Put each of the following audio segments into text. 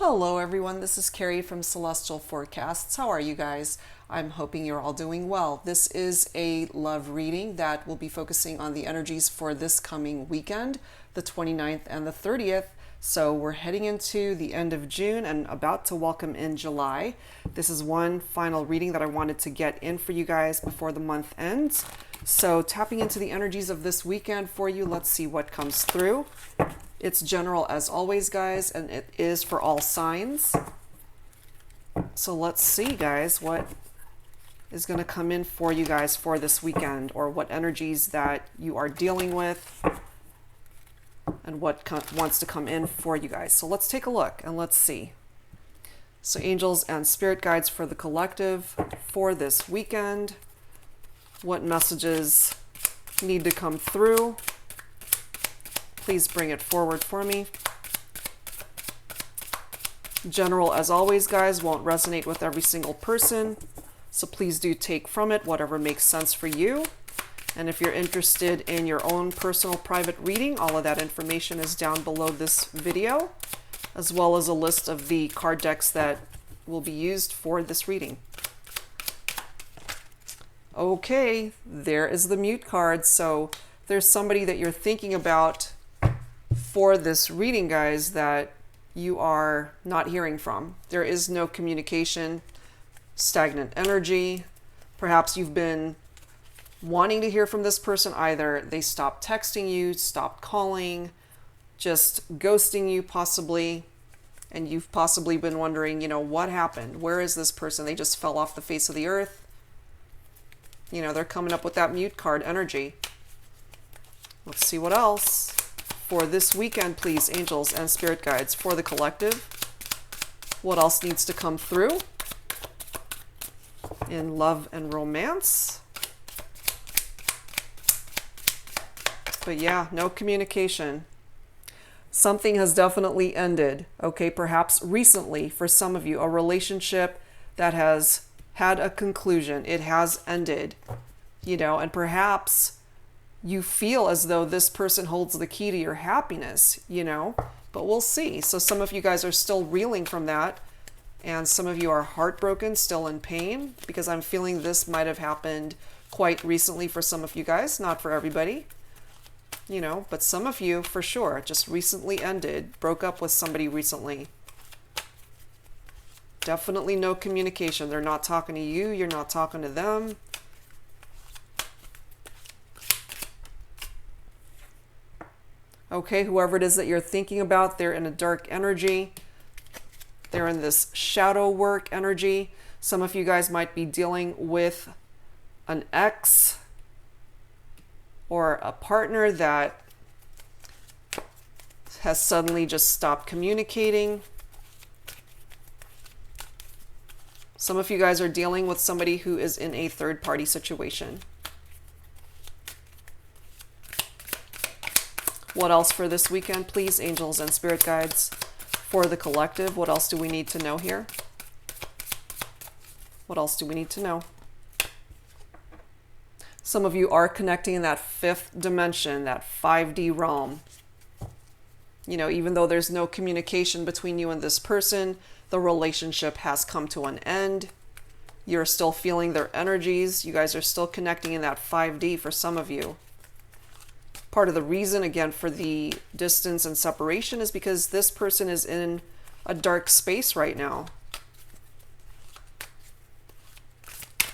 Hello everyone, this is Carrie from Celestial Forecasts. How are you guys? I'm hoping you're all doing well. This is a love reading that will be focusing on the energies for this coming weekend, the 29th and the 30th. So we're heading into the end of June and about to welcome in July. This is one final reading that I wanted to get in for you guys before the month ends. So tapping into the energies of this weekend for you, let's see what comes through. It's general as always, guys, and it is for all signs. So let's see, guys, what is going to come in for you guys for this weekend, or what energies that you are dealing with and what wants to come in for you guys. So let's take a look and let's see. So angels and spirit guides for the collective for this weekend. What messages need to come through? Please bring it forward for me. General, as always, guys, won't resonate with every single person. So please do take from it whatever makes sense for you. And if you're interested in your own personal private reading, all of that information is down below this video, as well as a list of the card decks that will be used for this reading. Okay, there is the mute card. So there's somebody that you're thinking about for this reading, guys, that you are not hearing from. There is no communication, stagnant energy. Perhaps you've been wanting to hear from this person. Either they stopped texting you, stopped calling, just ghosting you possibly, and you've possibly been wondering, what happened? Where is this person? They just fell off the face of the earth. They're coming up with that mute card energy. Let's see what else. For this weekend, please, angels and spirit guides for the collective. What else needs to come through in love and romance? But yeah, no communication. Something has definitely ended. Okay, perhaps recently for some of you, a relationship that has had a conclusion. It has ended, and perhaps you feel as though this person holds the key to your happiness, but we'll see. So some of you guys are still reeling from that, and some of you are heartbroken, still in pain, because I'm feeling this might have happened quite recently for some of you guys, not for everybody, but some of you for sure just recently ended, broke up with somebody recently. Definitely no communication. They're not talking to you, you're not talking to them. Okay, whoever it is that you're thinking about, they're in a dark energy. They're in this shadow work energy. Some of you guys might be dealing with an ex or a partner that has suddenly just stopped communicating. Some of you guys are dealing with somebody who is in a third-party situation. What else for this weekend, please, angels and spirit guides for the collective? What else do we need to know here? What else do we need to know? Some of you are connecting in that fifth dimension, that 5D realm. Even though there's no communication between you and this person, the relationship has come to an end. You're still feeling their energies. You guys are still connecting in that 5D for some of you. Part of the reason, again, for the distance and separation is because this person is in a dark space right now.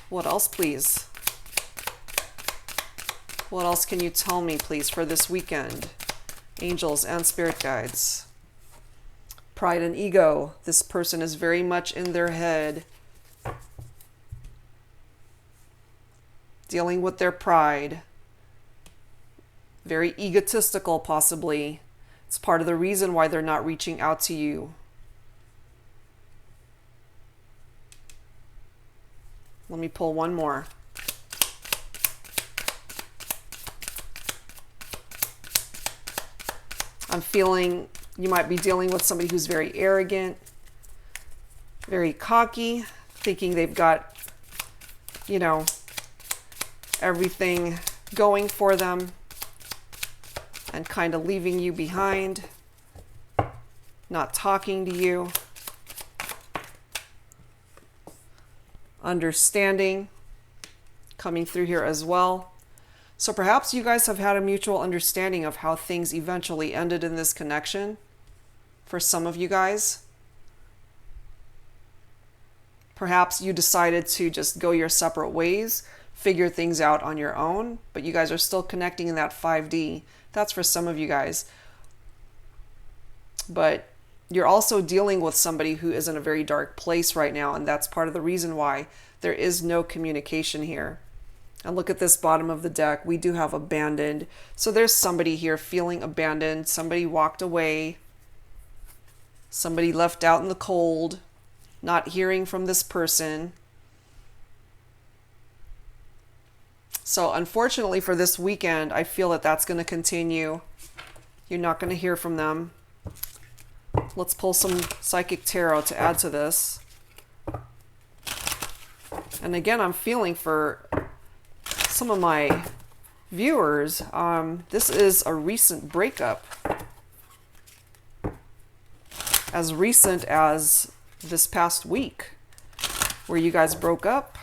What else, please? What else can you tell me, please, for this weekend? Angels and spirit guides. Pride and ego. This person is very much in their head, dealing with their pride. Very egotistical, possibly. It's part of the reason why they're not reaching out to you. Let me pull one more. I'm feeling you might be dealing with somebody who's very arrogant, very cocky, thinking they've got, everything going for them, and kind of leaving you behind, not talking to you. understanding coming through here as well. So perhaps you guys have had a mutual understanding of how things eventually ended in this connection. For some of you guys, perhaps you decided to just go your separate ways, figure things out on your own, but you guys are still connecting in that 5D. That's for some of you guys. But you're also dealing with somebody who is in a very dark place right now, and that's part of the reason why there is no communication here. And look at this bottom of the deck. We do have abandoned. So there's somebody here feeling abandoned. Somebody walked away. Somebody left out in the cold, not hearing from this person. So unfortunately for this weekend, I feel that that's going to continue. You're not going to hear from them. Let's pull some psychic tarot to add to this. And again, I'm feeling for some of my viewers, this is a recent breakup. As recent as this past week, where you guys broke up.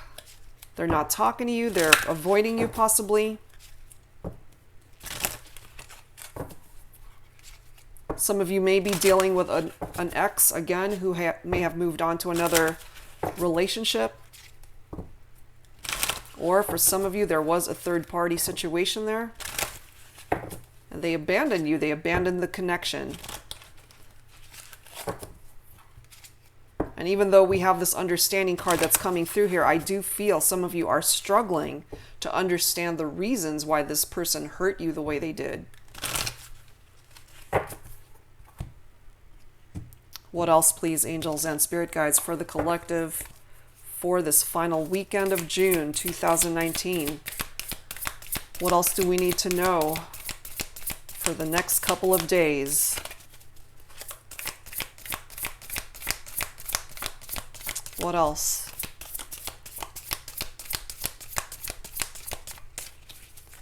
They're not talking to you. They're avoiding you possibly. Some of you may be dealing with an ex again who may have moved on to another relationship. Or for some of you, there was a third-party situation there. And they abandoned you. They abandoned the connection. And even though we have this understanding card that's coming through here, I do feel some of you are struggling to understand the reasons why this person hurt you the way they did. What else, please, angels and spirit guides, for the collective for this final weekend of June 2019? What else do we need to know for the next couple of days? What else?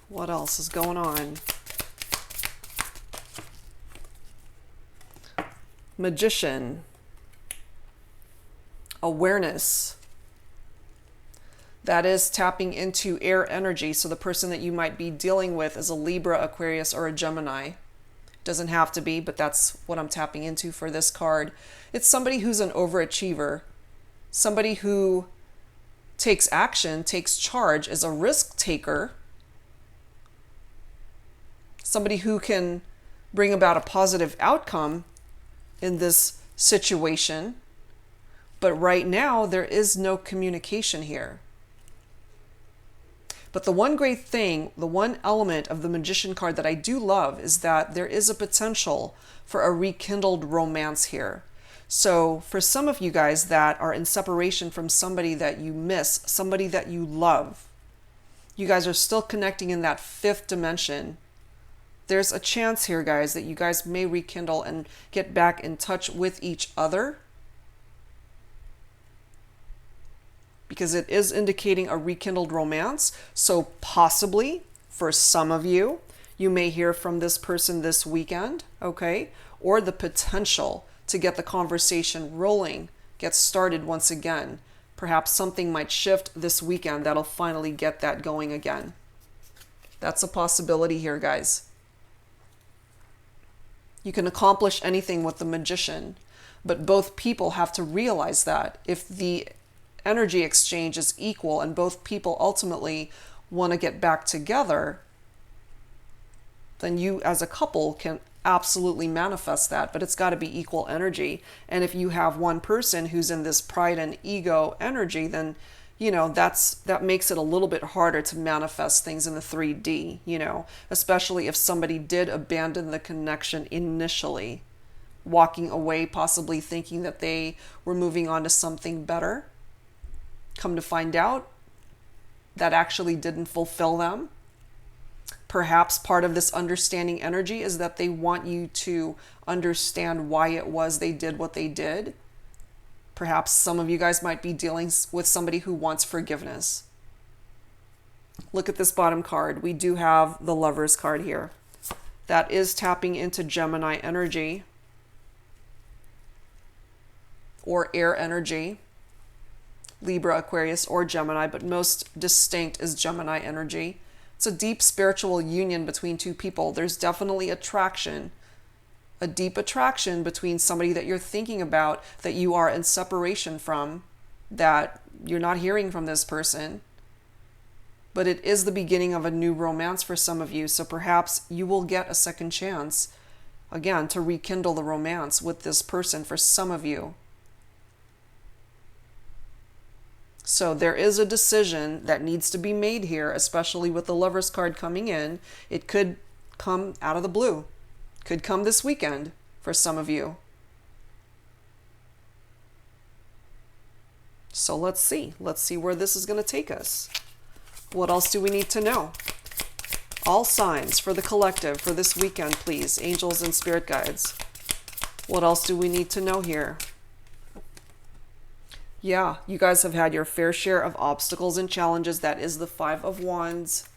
What else is going on? Magician. Awareness. That is tapping into air energy. So the person that you might be dealing with is a Libra, Aquarius, or a Gemini. Doesn't have to be, but that's what I'm tapping into for this card. It's somebody who's an overachiever. Somebody who takes action, takes charge, is a risk taker. Somebody who can bring about a positive outcome in this situation. But right now, there is no communication here. But the one great thing, the one element of the Magician card that I do love is that there is a potential for a rekindled romance here. So for some of you guys that are in separation from somebody that you miss, somebody that you love, you guys are still connecting in that fifth dimension. There's a chance here, guys, that you guys may rekindle and get back in touch with each other, because it is indicating a rekindled romance. So possibly for some of you, you may hear from this person this weekend, okay? Or the potential to get the conversation rolling, get started once again. Perhaps something might shift this weekend that'll finally get that going again. That's a possibility here, guys. You can accomplish anything with the Magician, but both people have to realize that if the energy exchange is equal and both people ultimately want to get back together, then you as a couple can absolutely manifest that, but it's got to be equal energy. And if you have one person who's in this pride and ego energy, then that makes it a little bit harder to manifest things in the 3D, especially if somebody did abandon the connection initially, walking away, possibly thinking that they were moving on to something better. Come to find out, that actually didn't fulfill them. Perhaps part of this understanding energy is that they want you to understand why it was they did what they did. Perhaps some of you guys might be dealing with somebody who wants forgiveness. Look at this bottom card. We do have the Lovers card here. That is tapping into Gemini energy or air energy. Libra, Aquarius, or Gemini, but most distinct is Gemini energy. It's a deep spiritual union between two people. There's definitely attraction, a deep attraction between somebody that you're thinking about, that you are in separation from, that you're not hearing from this person. But it is the beginning of a new romance for some of you. So perhaps you will get a second chance, again, to rekindle the romance with this person for some of you. So there is a decision that needs to be made here, especially with the Lovers card coming in. It could come out of the blue. Could come this weekend for some of you. So let's see. Let's see where this is going to take us. What else do we need to know? All signs for the collective for this weekend, please. Angels and spirit guides. What else do we need to know here? Yeah, you guys have had your fair share of obstacles and challenges. That is the Five of Wands.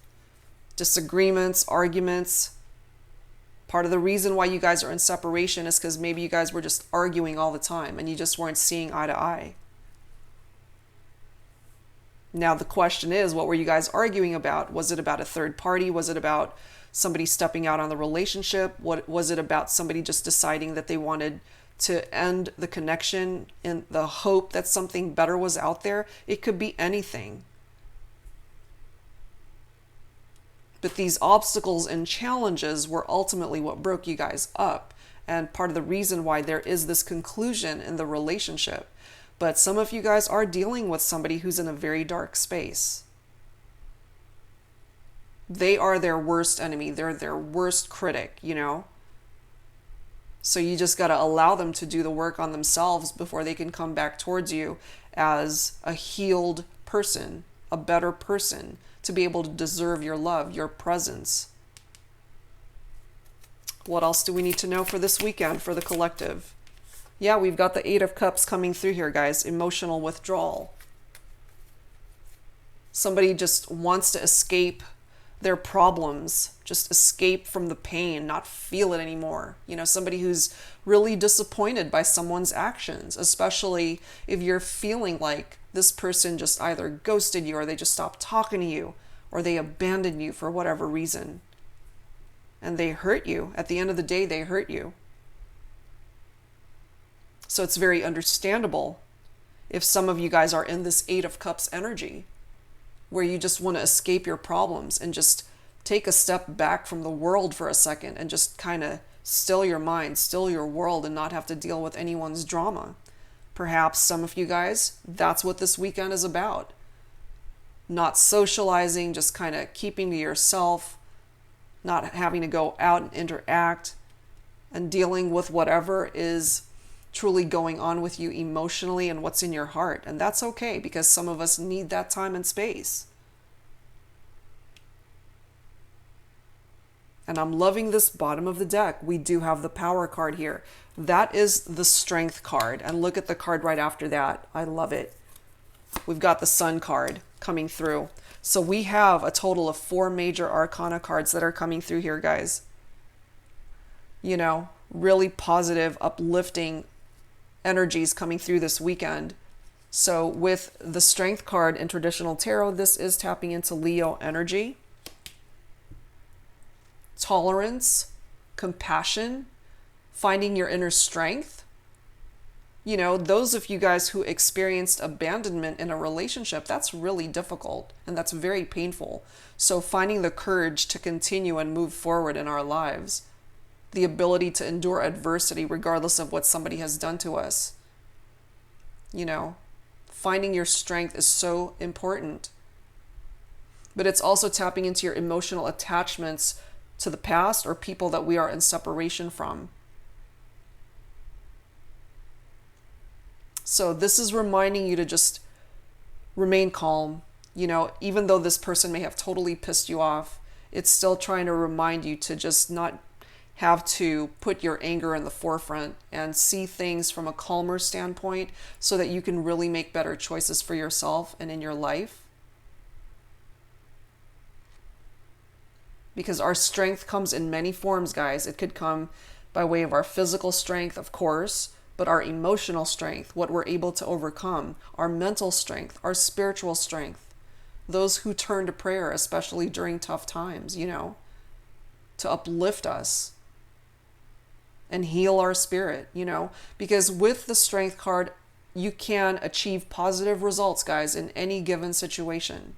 Disagreements, arguments. Part of the reason why you guys are in separation is because maybe you guys were just arguing all the time and you just weren't seeing eye to eye. Now the question is, what were you guys arguing about? Was it about a third party? Was it about somebody stepping out on the relationship? What was it about somebody just deciding that they wanted to end the connection in the hope that something better was out there? It could be anything. But these obstacles and challenges were ultimately what broke you guys up, and part of the reason why there is this conclusion in the relationship. But some of you guys are dealing with somebody who's in a very dark space. They are their worst enemy. They're their worst critic, you know? So you just got to allow them to do the work on themselves before they can come back towards you as a healed person, a better person, to be able to deserve your love, your presence. What else do we need to know for this weekend for the collective? Yeah, we've got the Eight of Cups coming through here, guys. Emotional withdrawal. Somebody just wants to escape their problems, just escape from the pain, not feel it anymore. You know, somebody who's really disappointed by someone's actions, especially if you're feeling like this person just either ghosted you, or they just stopped talking to you, or they abandoned you for whatever reason. And they hurt you. At the end of the day, they hurt you. So it's very understandable if some of you guys are in this Eight of Cups energy, where you just want to escape your problems and just take a step back from the world for a second and just kind of still your mind, still your world, and not have to deal with anyone's drama. Perhaps some of you guys, that's what this weekend is about. Not socializing, just kind of keeping to yourself, not having to go out and interact, and dealing with whatever is truly going on with you emotionally and what's in your heart. And that's okay, because some of us need that time and space. And I'm loving this bottom of the deck. We do have the Power card here. That is the Strength card. And look at the card right after that. I love it. We've got the Sun card coming through. So we have a total of 4 major arcana cards that are coming through here, guys. You know, really positive, uplifting energies coming through this weekend. So with the Strength card in traditional tarot, this is tapping into Leo energy. Tolerance, compassion, finding your inner strength. You know, those of you guys who experienced abandonment in a relationship, that's really difficult and that's very painful. So finding the courage to continue and move forward in our lives, the ability to endure adversity regardless of what somebody has done to us. You know, finding your strength is so important. But it's also tapping into your emotional attachments to the past or people that we are in separation from. So this is reminding you to just remain calm. You know, even though this person may have totally pissed you off, it's still trying to remind you to just not have to put your anger in the forefront and see things from a calmer standpoint so that you can really make better choices for yourself and in your life. Because our strength comes in many forms, guys. It could come by way of our physical strength, of course, but our emotional strength, what we're able to overcome, our mental strength, our spiritual strength. Those who turn to prayer, especially during tough times, you know, to uplift us and heal our spirit, you know, because with the Strength card, you can achieve positive results, guys, in any given situation.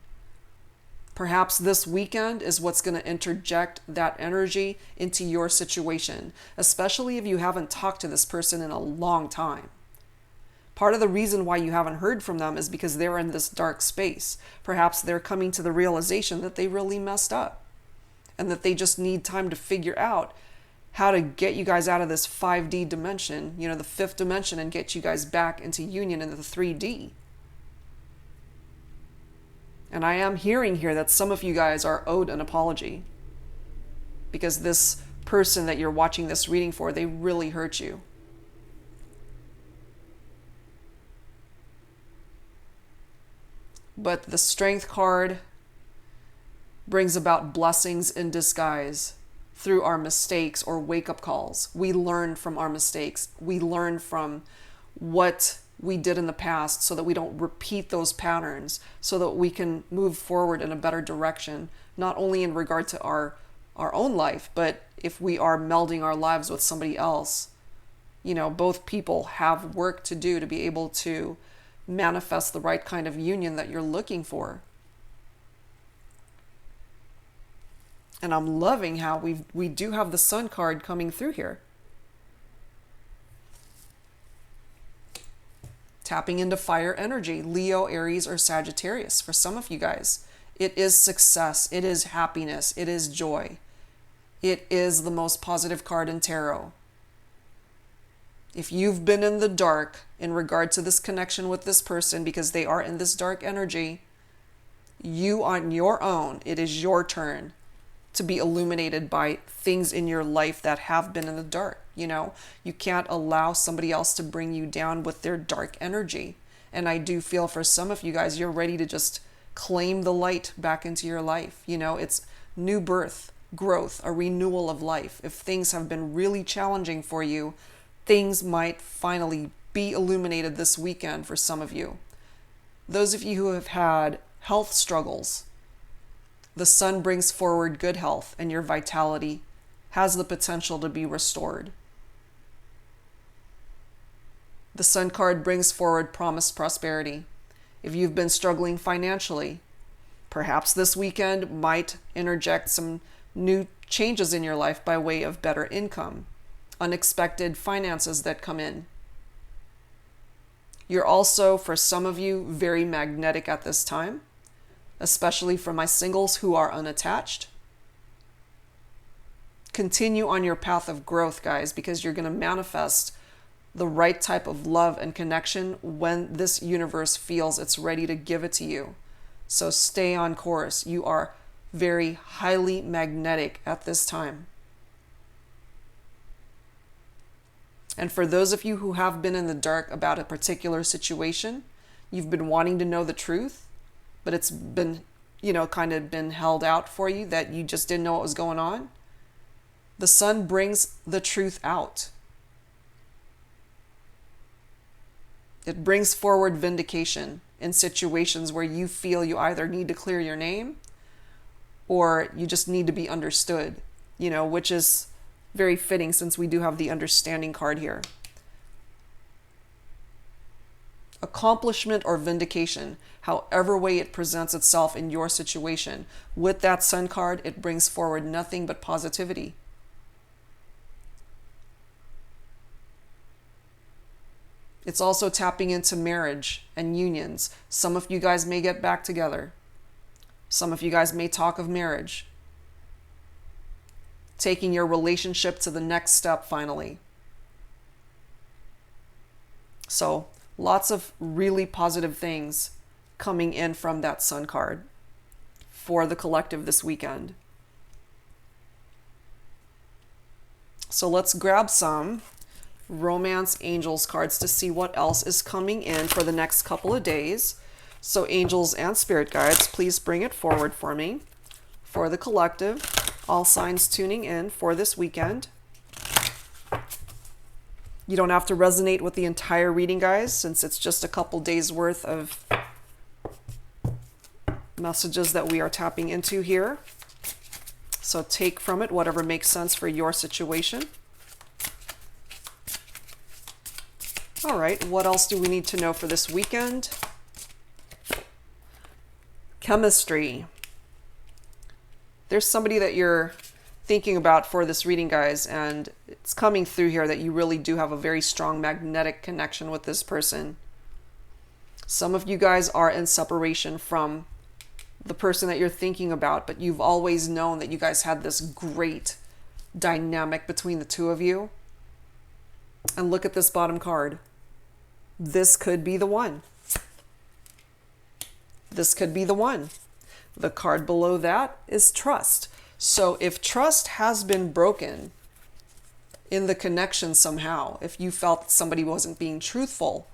Perhaps this weekend is what's going to interject that energy into your situation, especially if you haven't talked to this person in a long time. Part of the reason why you haven't heard from them is because they're in this dark space. Perhaps they're coming to the realization that they really messed up and that they just need time to figure out how to get you guys out of this 5D dimension, you know, the 5th dimension, and get you guys back into union in the 3D. And I am hearing here that some of you guys are owed an apology because this person that you're watching this reading for, they really hurt you. But the Strength card brings about blessings in disguise through our mistakes or wake-up calls. We learn from our mistakes. We learn from what we did in the past so that we don't repeat those patterns, so that we can move forward in a better direction, not only in regard to our own life, but if we are melding our lives with somebody else. You know, both people have work to do to be able to manifest the right kind of union that you're looking for. And I'm loving how we do have the Sun card coming through here. Tapping into fire energy, Leo, Aries, or Sagittarius. For some of you guys, it is success, it is happiness, it is joy. It is the most positive card in tarot. If you've been in the dark in regard to this connection with this person because they are in this dark energy, you on your own, it is your turn to be illuminated by things in your life that have been in the dark. You know, you can't allow somebody else to bring you down with their dark energy. And I do feel for some of you guys, you're ready to just claim the light back into your life. You know, it's new birth, growth, a renewal of life. If things have been really challenging for you, things might finally be illuminated this weekend for some of you. Those of you who have had health struggles, the Sun brings forward good health, and your vitality has the potential to be restored. The Sun card brings forward promised prosperity. If you've been struggling financially, perhaps this weekend might interject some new changes in your life by way of better income, unexpected finances that come in. You're also, for some of you, very magnetic at this time, especially for my singles who are unattached. Continue on your path of growth, guys, because you're going to manifest the right type of love and connection when this universe feels it's ready to give it to you. So stay on course. You are very highly magnetic at this time. And for those of you who have been in the dark about a particular situation, you've been wanting to know the truth, but it's been, you know, kind of been held out for you, that you just didn't know what was going on. The Sun brings the truth out. It brings forward vindication in situations where you feel you either need to clear your name or you just need to be understood, you know, which is very fitting since we do have the understanding card here. Accomplishment or vindication, however way it presents itself in your situation. With that Sun card, it brings forward nothing but positivity. It's also tapping into marriage and unions. Some of you guys may get back together. Some of you guys may talk of marriage. Taking your relationship to the next step finally. So, lots of really positive things coming in from that Sun card for the collective this weekend. So let's grab some Romance Angels cards to see what else is coming in for the next couple of days. So angels and spirit guides, please bring it forward for me. For the collective, all signs tuning in for this weekend. You don't have to resonate with the entire reading, guys, since it's just a couple days worth of messages that we are tapping into here. So take from it whatever makes sense for your situation. All right, what else do we need to know for this weekend? Chemistry. There's somebody that you're thinking about for this reading, guys, and it's coming through here that you really do have a very strong magnetic connection with this person. Some of you guys are in separation from the person that you're thinking about, but you've always known that you guys had this great dynamic between the two of you. And look at this bottom card. This could be the one. This could be the one. The card below that is trust. So if trust has been broken in the connection somehow, if you felt somebody wasn't being truthful,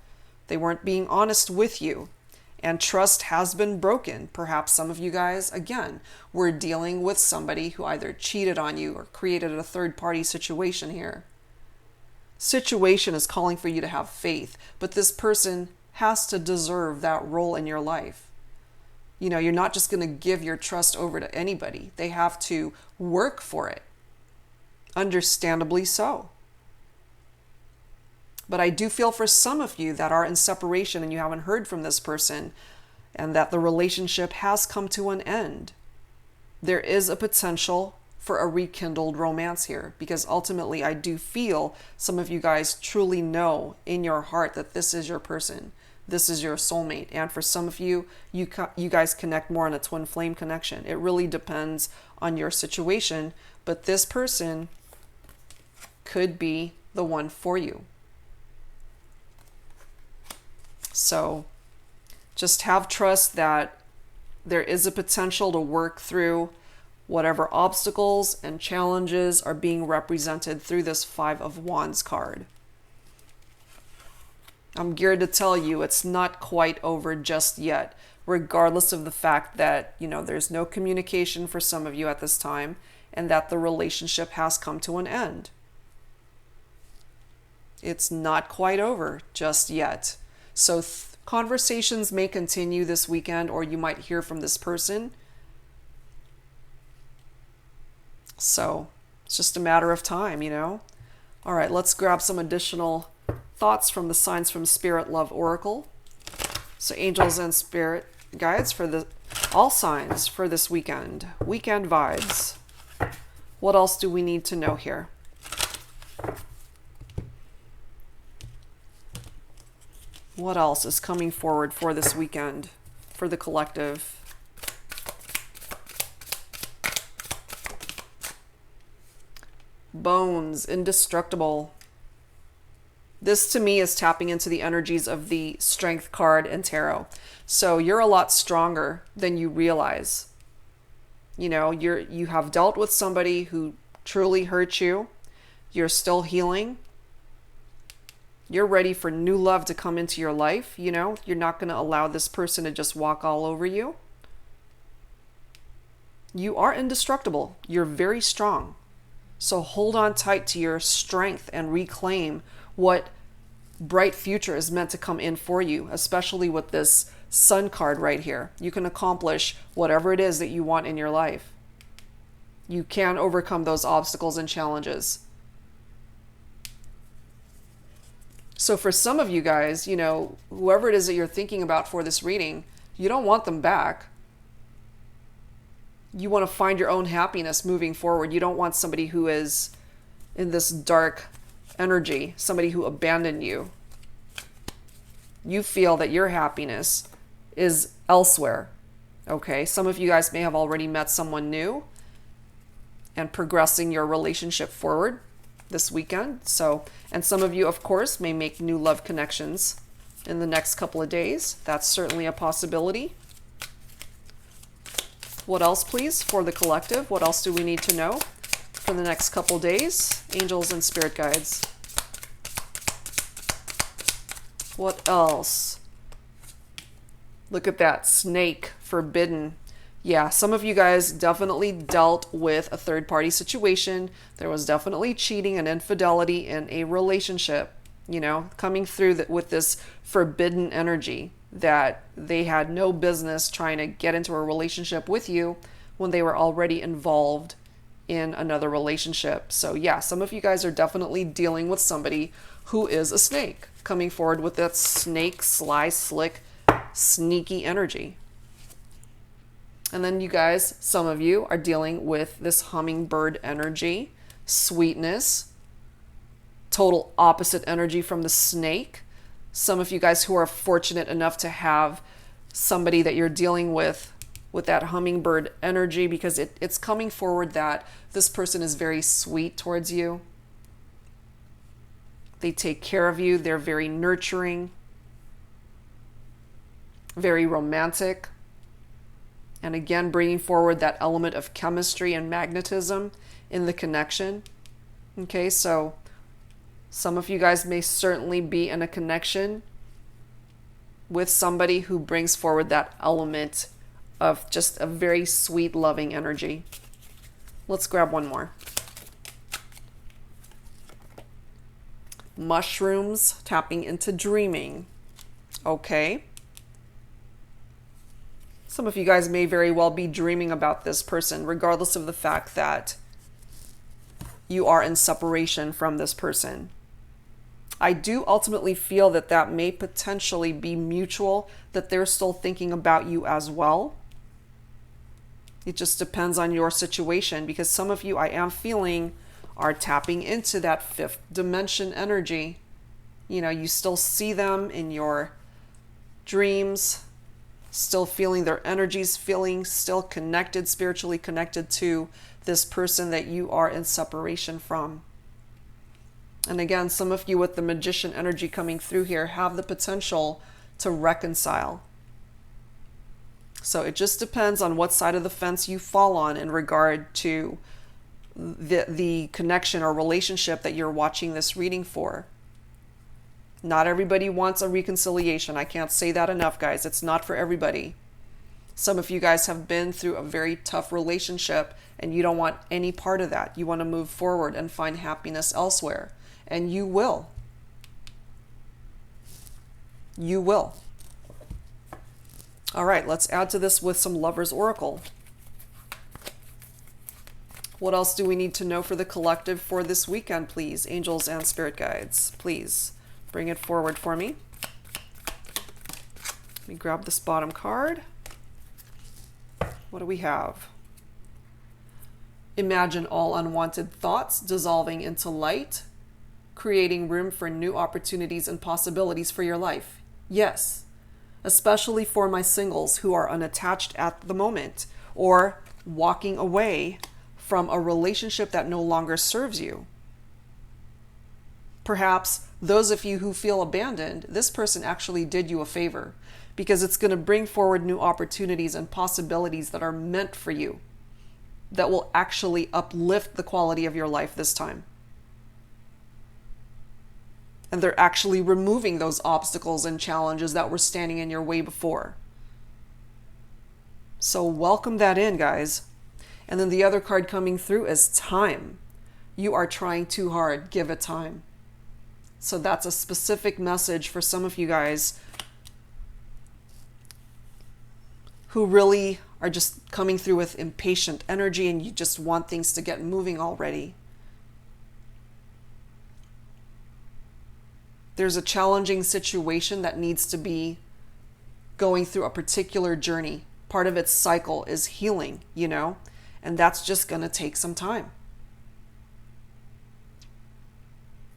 they weren't being honest with you, and trust has been broken, perhaps some of you guys, again, were dealing with somebody who either cheated on you or created a third-party situation here. Situation is calling for you to have faith, but this person has to deserve that role in your life. You know, you're not just going to give your trust over to anybody. They have to work for it. Understandably so. But I do feel for some of you that are in separation and you haven't heard from this person and that the relationship has come to an end. There is a potential for a rekindled romance here, because ultimately I do feel some of you guys truly know in your heart that this is your person. This is your soulmate. And for some of you, you guys connect more on a twin flame connection. It really depends on your situation, but this person could be the one for you. So just have trust that there is a potential to work through whatever obstacles and challenges are being represented through this Five of Wands card. I'm geared to tell you it's not quite over just yet, regardless of the fact that, you know, there's no communication for some of you at this time and that the relationship has come to an end. It's not quite over just yet. So conversations may continue this weekend, or you might hear from this person. So it's just a matter of time, you know. All right, let's grab some additional thoughts from the Signs from Spirit Love Oracle. So angels and spirit guides for all signs for this weekend. Weekend vibes. What else do we need to know here? What else is coming forward for this weekend for the collective? Bones, indestructible. This to me is tapping into the energies of the Strength card and tarot. So you're a lot stronger than you realize. You know, you have dealt with somebody who truly hurt you. You're still healing. You're ready for new love to come into your life. You know, you're not going to allow this person to just walk all over you. You are indestructible. You're very strong. So hold on tight to your strength and reclaim what bright future is meant to come in for you, especially with this Sun card right here. You can accomplish whatever it is that you want in your life. You can overcome those obstacles and challenges. So for some of you guys, you know, whoever it is that you're thinking about for this reading, you don't want them back. You want to find your own happiness moving forward. You don't want somebody who is in this dark energy, somebody who abandoned you. You feel that your happiness is elsewhere. Okay, some of you guys may have already met someone new and progressing your relationship forward this weekend. So, and some of you, of course, may make new love connections in the next couple of days. That's certainly a possibility. What else, please, for the collective? What else do we need to know for the next couple days? Angels and spirit guides. What else? Look at that. Snake. Forbidden. Yeah, some of you guys definitely dealt with a third-party situation. There was definitely cheating and infidelity in a relationship. you know, coming through with this forbidden energy that they had no business trying to get into a relationship with you when they were already involved in another relationship. So yeah, some of you guys are definitely dealing with somebody who is a snake, coming forward with that snake, sly, slick, sneaky energy. And then you guys, some of you are dealing with this hummingbird energy, sweetness, total opposite energy from the snake. Some of you guys who are fortunate enough to have somebody that you're dealing with that hummingbird energy, because it's coming forward that this person is very sweet towards you. They take care of you. They're very nurturing, very romantic. And again, bringing forward that element of chemistry and magnetism in the connection. Okay, so some of you guys may certainly be in a connection with somebody who brings forward that element of just a very sweet, loving energy. Let's grab one more. Mushrooms, tapping into dreaming. Okay. Some of you guys may very well be dreaming about this person, regardless of the fact that you are in separation from this person. I do ultimately feel that that may potentially be mutual, that they're still thinking about you as well. It just depends on your situation, because some of you, I am feeling, are tapping into that fifth dimension energy. You know, you still see them in your dreams, still feeling their energies, feeling still connected, spiritually connected to this person that you are in separation from. And again, some of you with the magician energy coming through here have the potential to reconcile. So it just depends on what side of the fence you fall on in regard to the connection or relationship that you're watching this reading for. Not everybody wants a reconciliation. I can't say that enough, guys. It's not for everybody. Some of you guys have been through a very tough relationship and you don't want any part of that. You want to move forward and find happiness elsewhere. And you will. You will. All right, let's add to this with some Lover's Oracle. What else do we need to know for the collective for this weekend, please? Angels and spirit guides, please bring it forward for me. Let me grab this bottom card. What do we have? Imagine all unwanted thoughts dissolving into light, creating room for new opportunities and possibilities for your life. Yes, especially for my singles who are unattached at the moment or walking away from a relationship that no longer serves you. Perhaps those of you who feel abandoned, this person actually did you a favor, because it's going to bring forward new opportunities and possibilities that are meant for you, that will actually uplift the quality of your life this time. And they're actually removing those obstacles and challenges that were standing in your way before. So welcome that in, guys. And then the other card coming through is time. You are trying too hard. Give it time. So that's a specific message for some of you guys who really are just coming through with impatient energy and you just want things to get moving already. There's a challenging situation that needs to be going through a particular journey. Part of its cycle is healing, you know, and that's just going to take some time.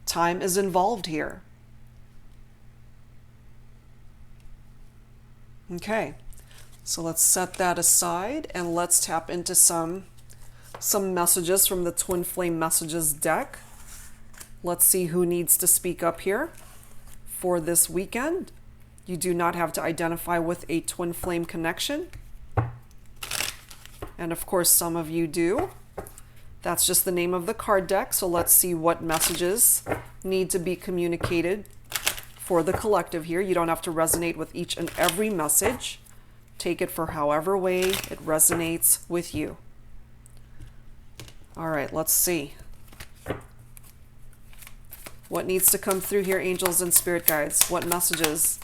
Time is involved here. Okay, so let's set that aside and let's tap into some messages from the Twin Flame Messages deck. Let's see who needs to speak up here for this weekend. You do not have to identify with a twin flame connection. And of course, some of you do. That's just the name of the card deck. So let's see what messages need to be communicated for the collective here. You don't have to resonate with each and every message. Take it for however way it resonates with you. All right, let's see. What needs to come through here, angels and spirit guides? What messages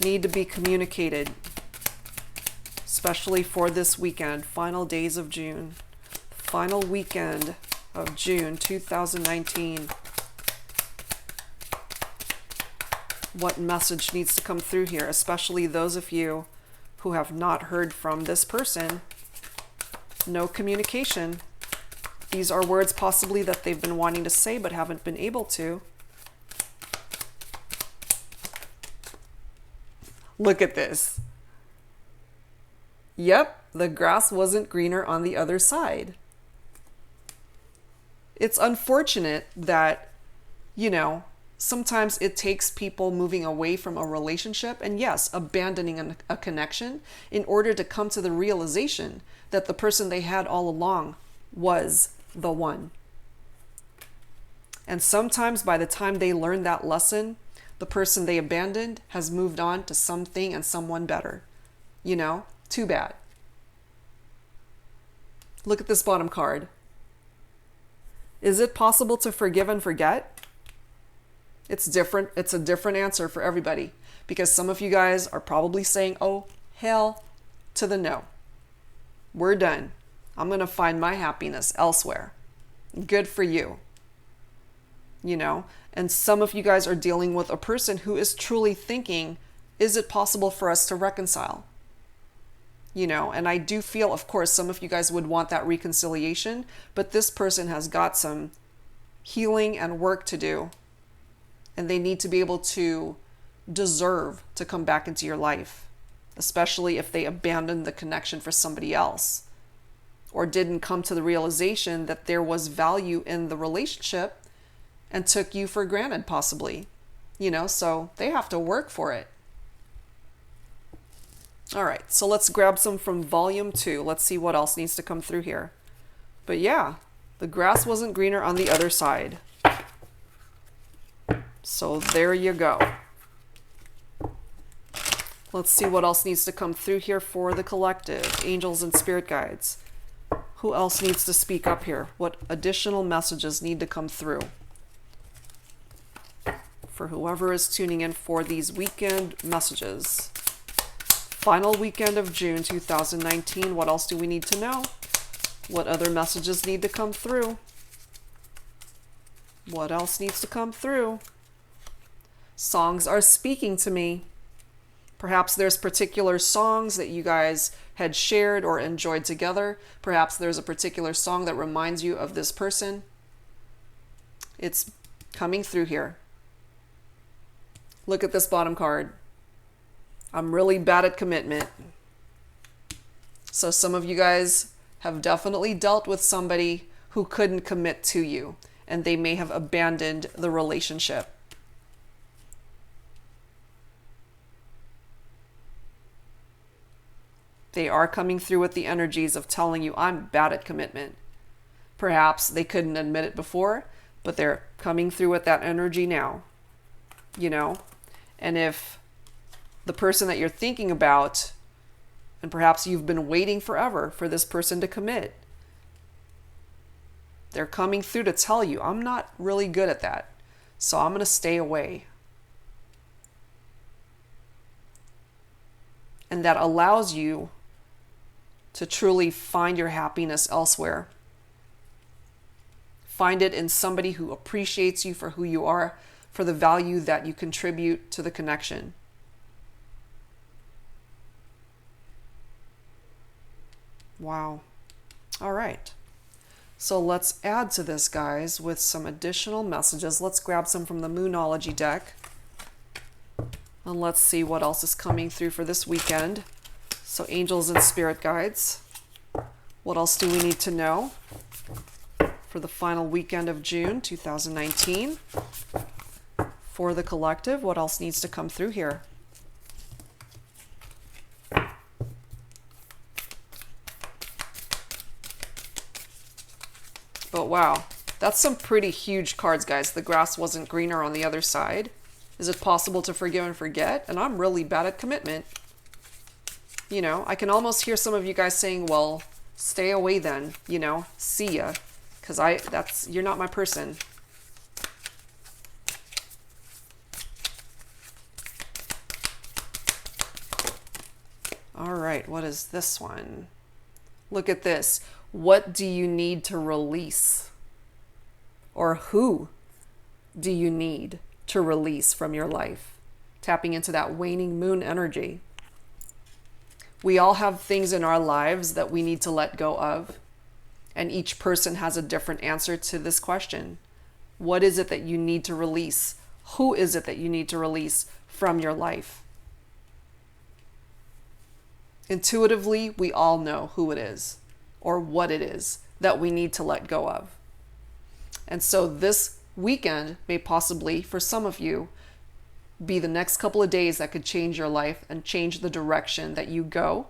need to be communicated, especially for this weekend, final days of June, final weekend of June 2019? What message needs to come through here, especially those of you who have not heard from this person? No communication. These are words possibly that they've been wanting to say but haven't been able to. Look at this. Yep, the grass wasn't greener on the other side. It's unfortunate that, you know, sometimes it takes people moving away from a relationship and, yes, abandoning a connection in order to come to the realization that the person they had all along was the one. And sometimes by the time they learn that lesson, the person they abandoned has moved on to something and someone better. You know, too bad. Look at this bottom card. Is it possible to forgive and forget? It's different. It's a different answer for everybody, because some of you guys are probably saying, oh, hell to the no. We're done. I'm going to find my happiness elsewhere. Good for you. You know, and some of you guys are dealing with a person who is truly thinking, is it possible for us to reconcile? You know, and I do feel, of course, some of you guys would want that reconciliation, but this person has got some healing and work to do. And they need to be able to deserve to come back into your life, especially if they abandoned the connection for somebody else or didn't come to the realization that there was value in the relationship and took you for granted, possibly. You know, so they have to work for it. All right, so let's grab some from volume 2. Let's see what else needs to come through here. But yeah, the grass wasn't greener on the other side. So there you go. Let's see what else needs to come through here for the collective, angels and spirit guides. Who else needs to speak up here? What additional messages need to come through? For whoever is tuning in for these weekend messages. Final weekend of June 2019. What else do we need to know? What other messages need to come through? What else needs to come through? Songs are speaking to me. Perhaps there's particular songs that you guys had shared or enjoyed together. Perhaps there's a particular song that reminds you of this person. It's coming through here. Look at this bottom card. I'm really bad at commitment. So some of you guys have definitely dealt with somebody who couldn't commit to you, and they may have abandoned the relationship. They are coming through with the energies of telling you, I'm bad at commitment. Perhaps they couldn't admit it before, but they're coming through with that energy now. You know? And if the person that you're thinking about, and perhaps you've been waiting forever for this person to commit, they're coming through to tell you, I'm not really good at that, so I'm going to stay away. And that allows you to truly find your happiness elsewhere. Find it in somebody who appreciates you for who you are, for the value that you contribute to the connection. Wow. All right. So let's add to this, guys, with some additional messages. Let's grab some from the Moonology deck. And let's see what else is coming through for this weekend. So angels and spirit guides. What else do we need to know for the final weekend of June 2019? For the collective, what else needs to come through here? But wow, that's some pretty huge cards, guys. The grass wasn't greener on the other side. Is it possible to forgive and forget? And I'm really bad at commitment. You know, I can almost hear some of you guys saying, well, stay away then, you know, see ya. Because you're not my person. All right, what is this one? Look at this. What do you need to release? Or who do you need to release from your life? Tapping into that waning moon energy. We all have things in our lives that we need to let go of. And each person has a different answer to this question. What is it that you need to release? Who is it that you need to release from your life? Intuitively, we all know who it is or what it is that we need to let go of. And so this weekend may possibly, for some of you, be the next couple of days that could change your life and change the direction that you go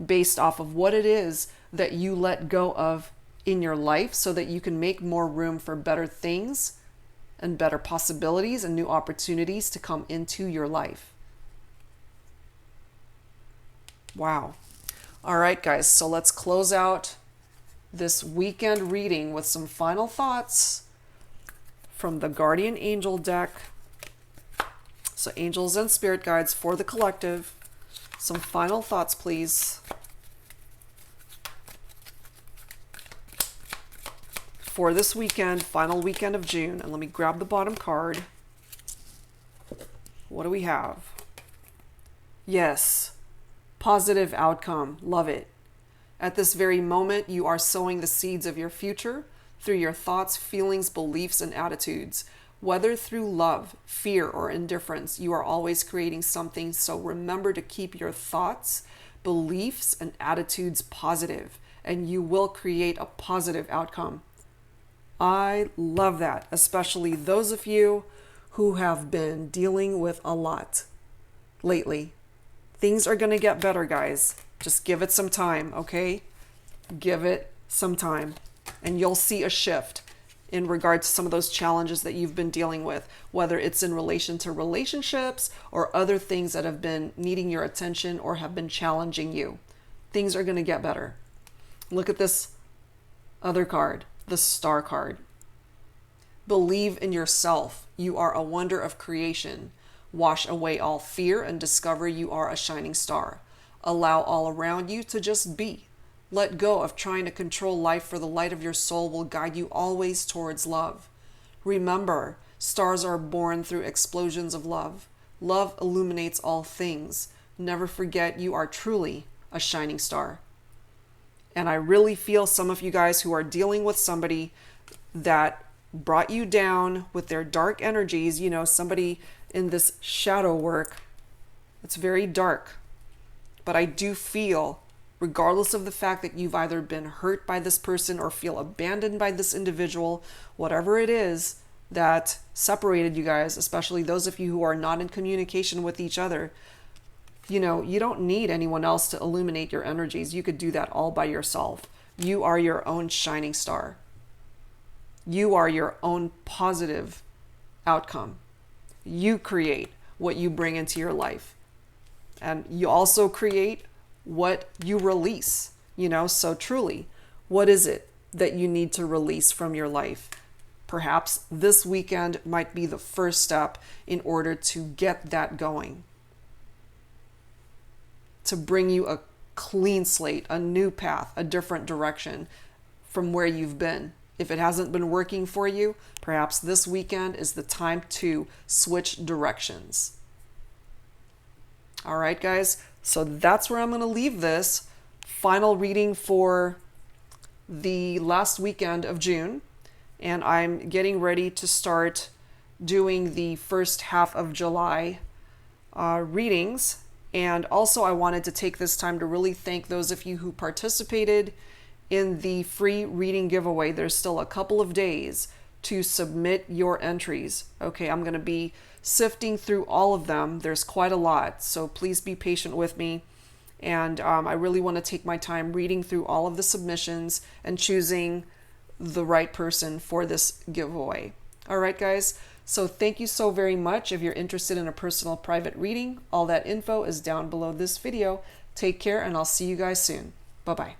based off of what it is that you let go of in your life so that you can make more room for better things and better possibilities and new opportunities to come into your life. Wow. All right, guys, so let's close out this weekend reading with some final thoughts from the Guardian Angel deck. So angels and spirit guides for the collective. Some final thoughts, please. For this weekend, final weekend of June. And let me grab the bottom card. What do we have? Yes. Positive outcome. Love it. At this very moment, you are sowing the seeds of your future through your thoughts, feelings, beliefs, and attitudes. Whether through love, fear, or indifference, you are always creating something. So remember to keep your thoughts, beliefs, and attitudes positive, and you will create a positive outcome. I love that, especially those of you who have been dealing with a lot lately. Things are going to get better, guys. Just give it some time, okay? Give it some time, and you'll see a shift in regard to some of those challenges that you've been dealing with, whether it's in relation to relationships or other things that have been needing your attention or have been challenging you. Things are going to get better. Look at this other card, the Star card. Believe in yourself. You are a wonder of creation. Wash away all fear and discover you are a shining star. Allow all around you to just be. Let go of trying to control life, for the light of your soul will guide you always towards love. Remember, stars are born through explosions of love. Love illuminates all things. Never forget you are truly a shining star. And I really feel some of you guys who are dealing with somebody that brought you down with their dark energies, you know, somebody in this shadow work, it's very dark. But I do feel, regardless of the fact that you've either been hurt by this person or feel abandoned by this individual, whatever it is that separated you guys, especially those of you who are not in communication with each other, you know, you don't need anyone else to illuminate your energies. You could do that all by yourself. You are your own shining star. You are your own positive outcome. You create what you bring into your life. And you also create what you release, you know, so truly, what is it that you need to release from your life? Perhaps this weekend might be the first step in order to get that going, to bring you a clean slate, a new path, a different direction from where you've been. If it hasn't been working for you, perhaps this weekend is the time to switch directions. All right, guys. So that's where I'm going to leave this final reading for the last weekend of June. And I'm getting ready to start doing the first half of July readings. And also I wanted to take this time to really thank those of you who participated in the free reading giveaway. There's still a couple of days to submit your entries. Okay, I'm going to be sifting through all of them. There's quite a lot, so please be patient with me. And I really want to take my time reading through all of the submissions and choosing the right person for this giveaway. All right, guys. So thank you so very much. If you're interested in a personal private reading, all that info is down below this video. Take care, and I'll see you guys soon. Bye-bye.